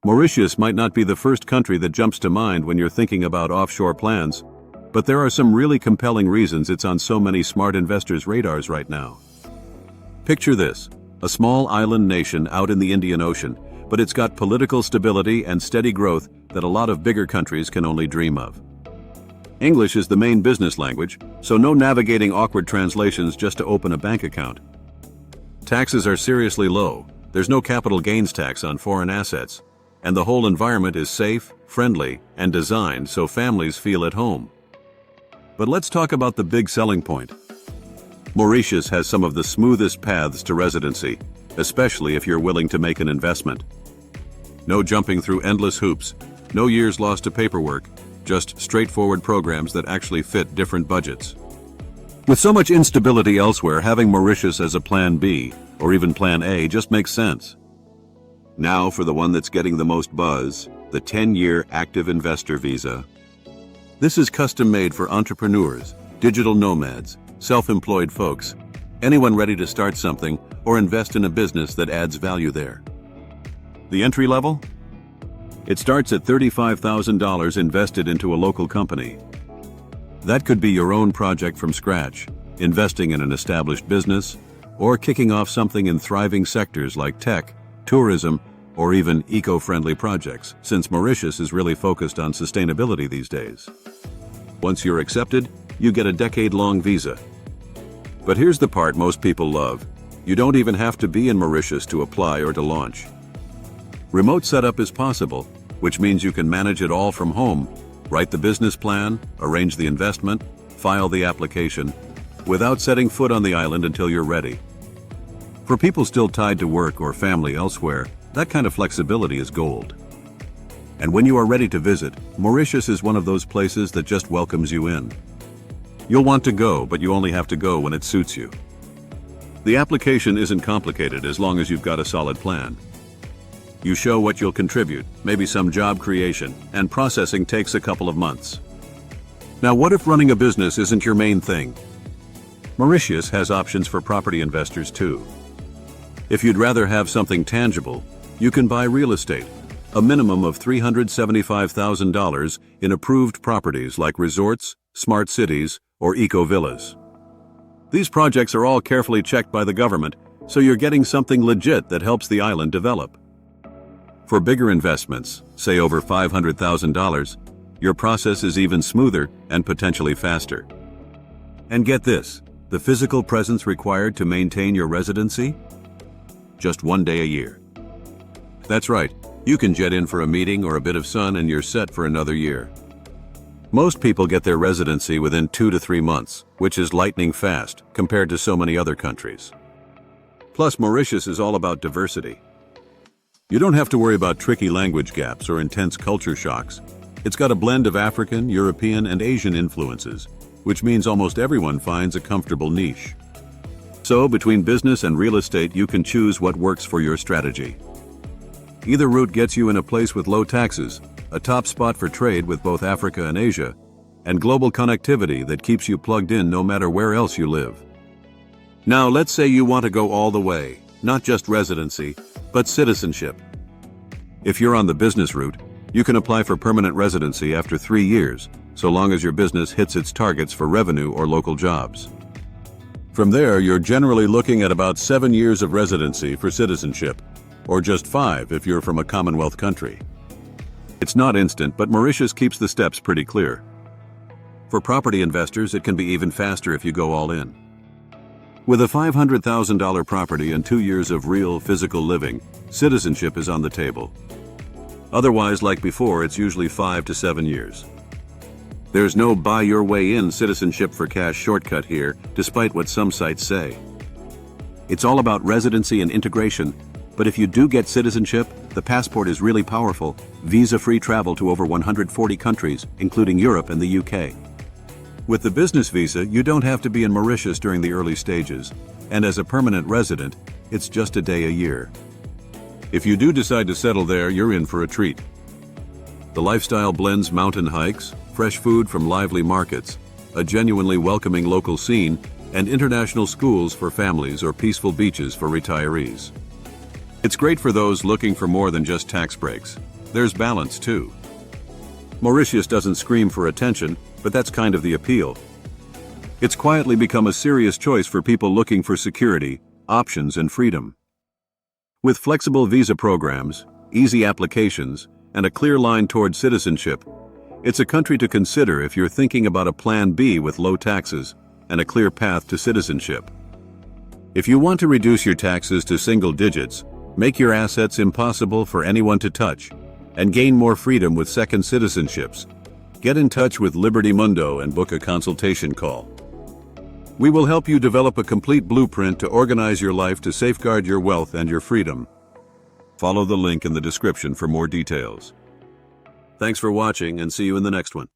Mauritius might not be the first country that jumps to mind when you're thinking about offshore plans, but there are some really compelling reasons it's on so many smart investors' radars right now. Picture this, a small island nation out in the Indian Ocean, but it's got political stability and steady growth that a lot of bigger countries can only dream of. English is the main business language, so no navigating awkward translations just to open a bank account. Taxes are seriously low, there's no capital gains tax on foreign assets, and the whole environment is safe, friendly, and designed so families feel at home. But let's talk about the big selling point. Mauritius has some of the smoothest paths to residency, especially if you're willing to make an investment. No jumping through endless hoops, no years lost to paperwork, just straightforward programs that actually fit different budgets. With so much instability elsewhere, having Mauritius as a plan B, or even plan A, just makes sense. Now for the one that's getting the most buzz, the 10-year active investor visa. This is custom-made for entrepreneurs, digital nomads, self-employed folks, anyone ready to start something or invest in a business that adds value there. The entry level? It starts at $35,000 invested into a local company. That could be your own project from scratch, investing in an established business, or kicking off something in thriving sectors like tech, tourism, or even eco-friendly projects, since Mauritius is really focused on sustainability these days. Once you're accepted, you get a decade-long visa. But here's the part most people love. You don't even have to be in Mauritius to apply or to launch. Remote setup is possible, which means you can manage it all from home, write the business plan, arrange the investment, file the application, without setting foot on the island until you're ready. For people still tied to work or family elsewhere, that kind of flexibility is gold. And when you are ready to visit, Mauritius is one of those places that just welcomes you in. You'll want to go, but you only have to go when it suits you. The application isn't complicated as long as you've got a solid plan. You show what you'll contribute, maybe some job creation, and processing takes a couple of months. Now, what if running a business isn't your main thing? Mauritius has options for property investors too. If you'd rather have something tangible, you can buy real estate, a minimum of $375,000 in approved properties like resorts, smart cities, or eco-villas. These projects are all carefully checked by the government, so you're getting something legit that helps the island develop. For bigger investments, say over $500,000, your process is even smoother and potentially faster. And get this, the physical presence required to maintain your residency? Just 1 day a year. That's right, you can jet in for a meeting or a bit of sun and you're set for another year. Most people get their residency within 2 to 3 months, which is lightning fast compared to so many other countries. Plus, Mauritius is all about diversity. You don't have to worry about tricky language gaps or intense culture shocks. It's got a blend of African, European, and Asian influences, which means almost everyone finds a comfortable niche. So, between business and real estate, you can choose what works for your strategy. Either route gets you in a place with low taxes, a top spot for trade with both Africa and Asia, and global connectivity that keeps you plugged in no matter where else you live. Now, let's say you want to go all the way, not just residency, but citizenship. If you're on the business route, you can apply for permanent residency after 3 years, so long as your business hits its targets for revenue or local jobs. From there, you're generally looking at about 7 years of residency for citizenship, or just 5 if you're from a Commonwealth country. It's not instant, but Mauritius keeps the steps pretty clear. For property investors, it can be even faster if you go all in. With a $500,000 property and 2 years of real physical living, citizenship is on the table. Otherwise, like before, it's usually 5 to 7 years. There's no buy-your-way-in citizenship for cash shortcut here, despite what some sites say. It's all about residency and integration, but if you do get citizenship, the passport is really powerful, visa-free travel to over 140 countries, including Europe and the UK. With the business visa, you don't have to be in Mauritius during the early stages, and as a permanent resident, it's just a day a year. If you do decide to settle there, you're in for a treat. The lifestyle blends mountain hikes, fresh food from lively markets, a genuinely welcoming local scene, and international schools for families or peaceful beaches for retirees. It's great for those looking for more than just tax breaks. there's balance too. Mauritius doesn't scream for attention, but that's kind of the appeal. It's quietly become a serious choice for people looking for security, options, and freedom. With flexible visa programs, easy applications, and a clear line toward citizenship, it's a country to consider if you're thinking about a plan B with low taxes and a clear path to citizenship. If you want to reduce your taxes to single digits, make your assets impossible for anyone to touch, and gain more freedom with second citizenships, get in touch with Liberty Mundo and book a consultation call. We will help you develop a complete blueprint to organize your life to safeguard your wealth and your freedom. Follow the link in the description for more details. Thanks for watching and see you in the next one.